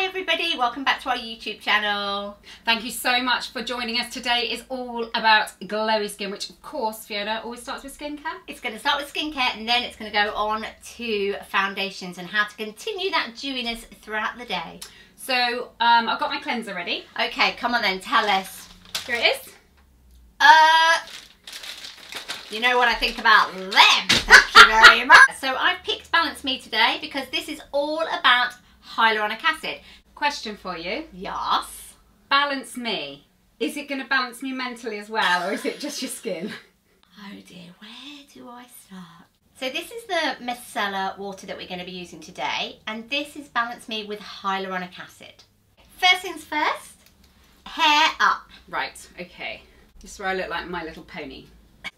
everybody, welcome back to our YouTube channel. Thank you so much for joining us. Today is all about glowy skin, which of course, Fiona, always starts with skincare. It's going to start with skincare and then it's going to go on to foundations and how to continue that dewiness throughout the day. So I've got my cleanser ready. Okay, come on then, tell us. Here it is. You know what I think about them. Thank you very much. So I've picked Balance Me today because this is all about hyaluronic acid. Question for you. Yes. Balance Me. Is it going to balance me mentally as well, or is it just your skin? Oh dear, where do I start? So this is the micellar water that we're going to be using today, and this is Balance Me with hyaluronic acid. First things first, hair up. Right, okay. This is where I look like My Little Pony.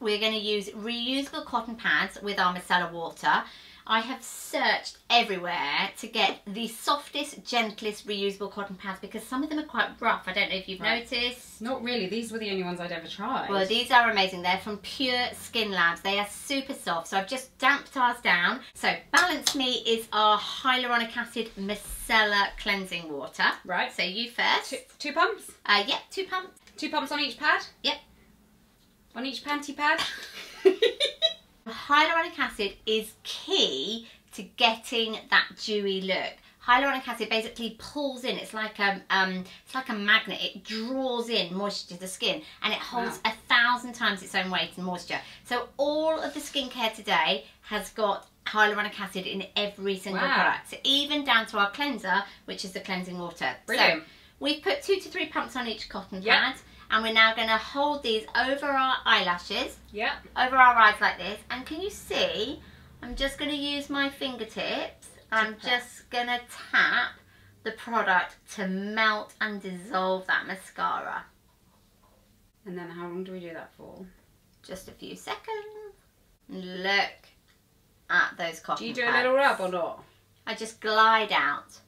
We're going to use reusable cotton pads with our micellar water. I have searched everywhere to get the softest, gentlest reusable cotton pads because some of them are quite rough. I don't know if you've noticed. Not really. These were the only ones I'd ever tried. Well, these are amazing. They're from Pure Skin Labs. They are super soft. So I've just damped ours down. So Balance Me is our hyaluronic acid micellar cleansing water. Right. So you first. Two pumps? Yep, 2 pumps. 2 pumps on each pad? Yep. On each panty pad? Hyaluronic acid is key to getting that dewy look. Hyaluronic acid basically pulls in. It's like a magnet. It draws in moisture to the skin, and it holds 1,000 times its own weight in moisture. So all of the skincare today has got hyaluronic acid in every single product. So even down to our cleanser, which is the cleansing water. Brilliant. So we've put 2 to 3 pumps on each cotton pad. And we're now going to hold these over our eyelashes, over our eyes like this. And can you see, I'm just going to use my fingertips. I'm just going to tap the product to melt and dissolve that mascara. And then how long do we do that for? Just a few seconds. Look at those cotton pads. Do you do a little rub or not? I just glide out.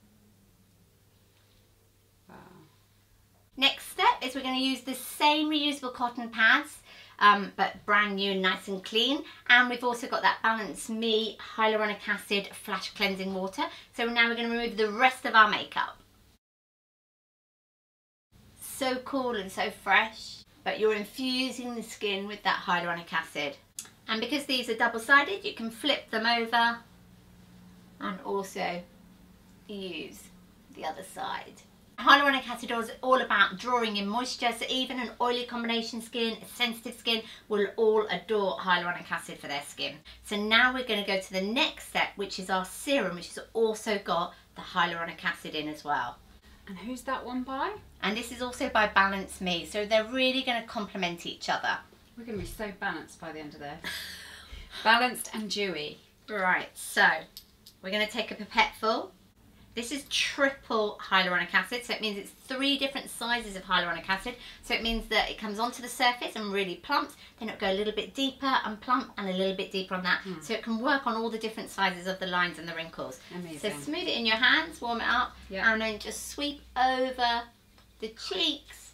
Next step is we're going to use the same reusable cotton pads, but brand new and nice and clean. And we've also got that Balance Me hyaluronic acid flash cleansing water. So now we're going to remove the rest of our makeup. So cool and so fresh, but you're infusing the skin with that hyaluronic acid. And because these are double-sided, you can flip them over and also use the other side. Hyaluronic acid is all about drawing in moisture, so even an oily combination skin, a sensitive skin will all adore hyaluronic acid for their skin. So now we're going to go to the next step, which is our serum, which has also got the hyaluronic acid in as well. And who's that one by? And this is also by Balance Me, so they're really going to complement each other. We're going to be so balanced by the end of this. Balanced and dewy. Right, so we're going to take a pipette full. This is triple hyaluronic acid, so it means it's 3 different sizes of hyaluronic acid. So it means that it comes onto the surface and really plumps, then it'll go a little bit deeper and plump and a little bit deeper on that. So it can work on all the different sizes of the lines and the wrinkles. Amazing. So smooth it in your hands, warm it up, and then just sweep over the cheeks,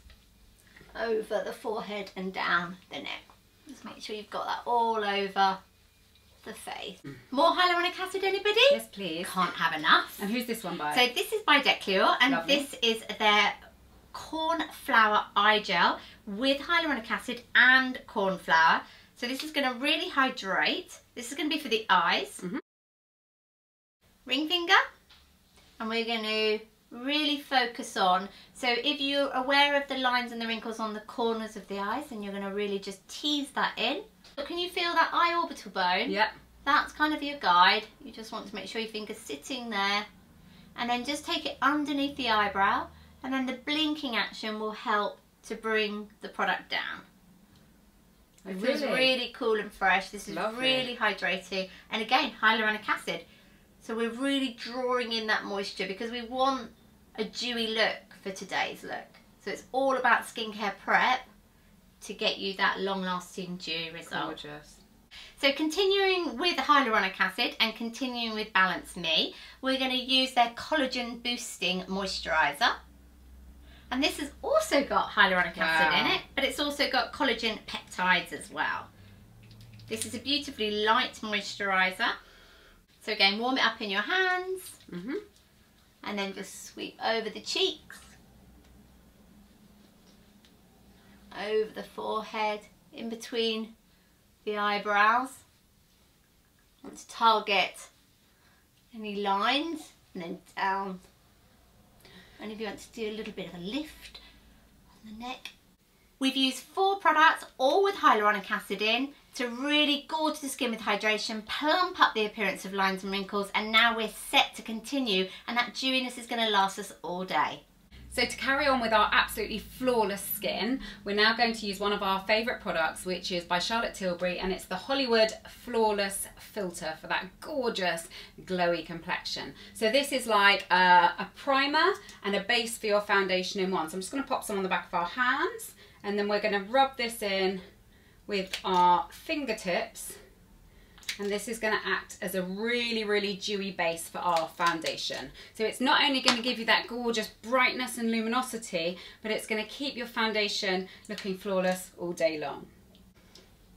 over the forehead and down the neck. Just make sure you've got that all over the face. More hyaluronic acid, anybody? Yes, please. Can't have enough. And who's this one by? So this is by Declure, and this is their corn flour eye gel with hyaluronic acid and corn flour. So this is going to really hydrate. This is going to be for the eyes. Ring finger, and we're going to really focus on. So if you're aware of the lines and the wrinkles on the corners of the eyes, then you're going to really just tease that in. Can you feel that eye orbital bone? Yep. That's kind of your guide. You just want to make sure your finger's sitting there. And then just take it underneath the eyebrow. And then the blinking action will help to bring the product down. It feels really cool and fresh. This is really hydrating. And again, hyaluronic acid. So we're really drawing in that moisture because we want a dewy look for today's look. So it's all about skincare prep to get you that long-lasting dewy result. Gorgeous. So continuing with hyaluronic acid and continuing with Balance Me, we're going to use their collagen boosting moisturizer. And this has also got hyaluronic acid in it, but it's also got collagen peptides as well. This is a beautifully light moisturizer. So again, warm it up in your hands. and then just sweep over the cheeks, over the forehead, in between the eyebrows. I want to target any lines, and then down. And if you want to do a little bit of a lift on the neck. We've used 4 products, all with hyaluronic acid in, to really gorge the skin with hydration, plump up the appearance of lines and wrinkles, and now we're set to continue, and that dewiness is going to last us all day. So to carry on with our absolutely flawless skin, we're now going to use one of our favourite products, which is by Charlotte Tilbury, and it's the Hollywood Flawless Filter for that gorgeous glowy complexion. So this is like a primer and a base for your foundation in one. So I'm just going to pop some on the back of our hands, and then we're going to rub this in with our fingertips, and this is going to act as a really, really dewy base for our foundation. So it's not only going to give you that gorgeous brightness and luminosity, but it's going to keep your foundation looking flawless all day long.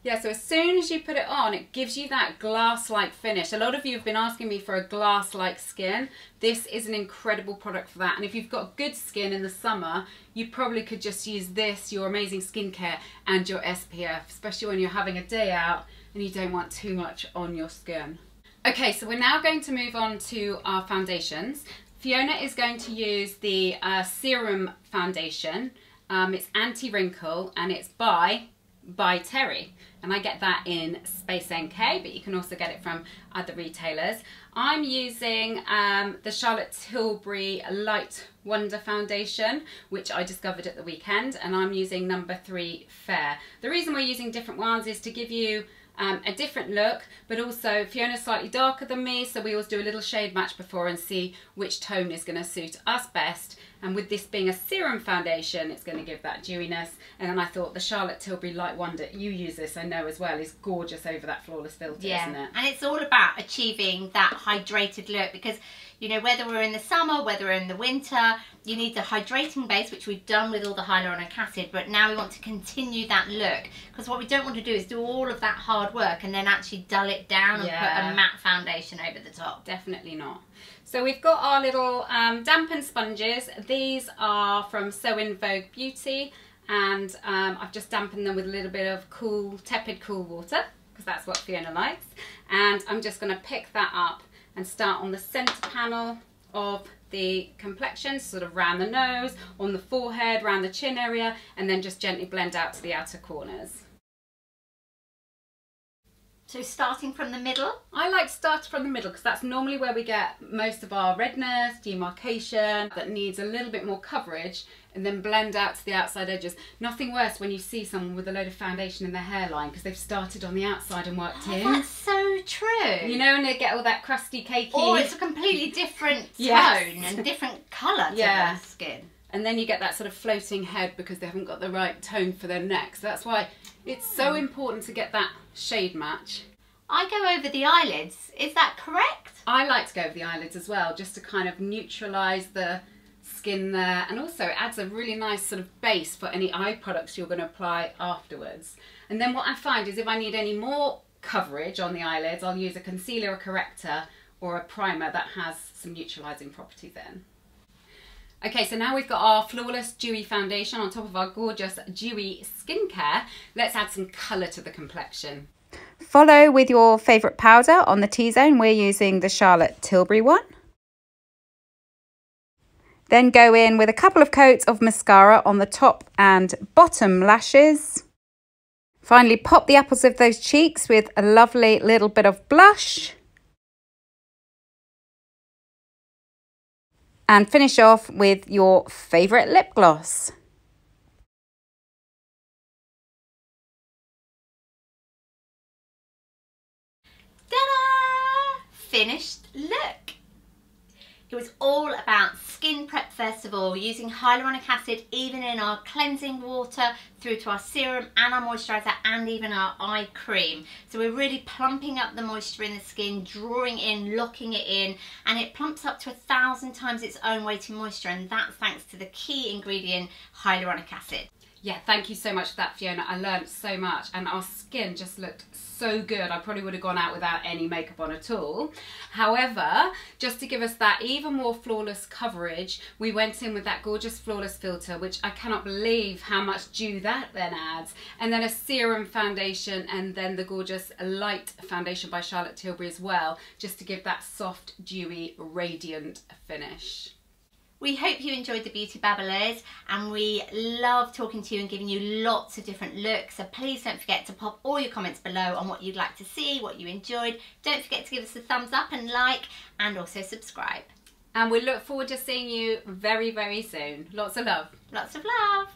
Yeah, so as soon as you put it on, it gives you that glass-like finish. A lot of you have been asking me for a glass-like skin. This is an incredible product for that. And if you've got good skin in the summer, you probably could just use this, your amazing skincare, and your SPF, especially when you're having a day out and you don't want too much on your skin. Okay, so we're now going to move on to our foundations. Fiona is going to use the Serum Foundation. It's anti-wrinkle, and it's by Terry, and I get that in Space NK, but you can also get it from other retailers. I'm using the Charlotte Tilbury Light Wonder Foundation, which I discovered at the weekend, and I'm using number 3 Fair. The reason we're using different ones is to give you a different look, but also Fiona's slightly darker than me, so we always do a little shade match before and see which tone is going to suit us best. And with this being a serum foundation, it's going to give that dewiness. And then I thought the Charlotte Tilbury Light Wonder, you use this, I know as well, is gorgeous over that flawless filter, isn't it? And it's all about achieving that hydrated look, because you know, whether we're in the summer, whether we're in the winter, you need the hydrating base, which we've done with all the hyaluronic acid, but now we want to continue that look, because what we don't want to do is do all of that hard work and then actually dull it down and put a matte foundation over the top. Definitely not. So we've got our little dampened sponges. These are from So In Vogue Beauty, and I've just dampened them with a little bit of cool, tepid cool water, because that's what Fiona likes. And I'm just going to pick that up and start on the centre panel of the complexion, sort of round the nose, on the forehead, round the chin area, and then just gently blend out to the outer corners. So starting from the middle? I like to start from the middle because that's normally where we get most of our redness, demarcation, that needs a little bit more coverage, and then blend out to the outside edges. Nothing worse when you see someone with a load of foundation in their hairline because they've started on the outside and worked in. That's so true. You know, and they get all that crusty, cakey... Or it's a completely different tone and different colour to their skin. And then you get that sort of floating head because they haven't got the right tone for their neck. So that's why it's so important to get that shade match. I go over the eyelids. Is that correct? I like to go over the eyelids as well, just to kind of neutralise the skin there. And also it adds a really nice sort of base for any eye products you're going to apply afterwards. And then what I find is if I need any more coverage on the eyelids, I'll use a concealer, a corrector, or a primer that has some neutralising properties in. Okay, so now we've got our flawless dewy foundation on top of our gorgeous dewy skincare. Let's add some colour to the complexion. Follow with your favourite powder on the T-zone. We're using the Charlotte Tilbury one. Then go in with a couple of coats of mascara on the top and bottom lashes. Finally, pop the apples of those cheeks with a lovely little bit of blush. And finish off with your favourite lip gloss. Ta-da! Finished look. It was all about skin prep first of all, using hyaluronic acid even in our cleansing water through to our serum and our moisturizer and even our eye cream. So we're really plumping up the moisture in the skin, drawing in, locking it in, and it plumps up to 1,000 times its own weight in moisture, and that's thanks to the key ingredient, hyaluronic acid. Yeah, thank you so much for that, Fiona. I learned so much and our skin just looked so good. I probably would have gone out without any makeup on at all. However, just to give us that even more flawless coverage, we went in with that gorgeous flawless filter, which I cannot believe how much dew that then adds. And then a serum foundation, and then the gorgeous light foundation by Charlotte Tilbury as well, just to give that soft, dewy, radiant finish. We hope you enjoyed the Beauty Babblers, and we love talking to you and giving you lots of different looks. So please don't forget to pop all your comments below on what you'd like to see, what you enjoyed. Don't forget to give us a thumbs up and like, and also subscribe. And we look forward to seeing you very, very soon. Lots of love. Lots of love.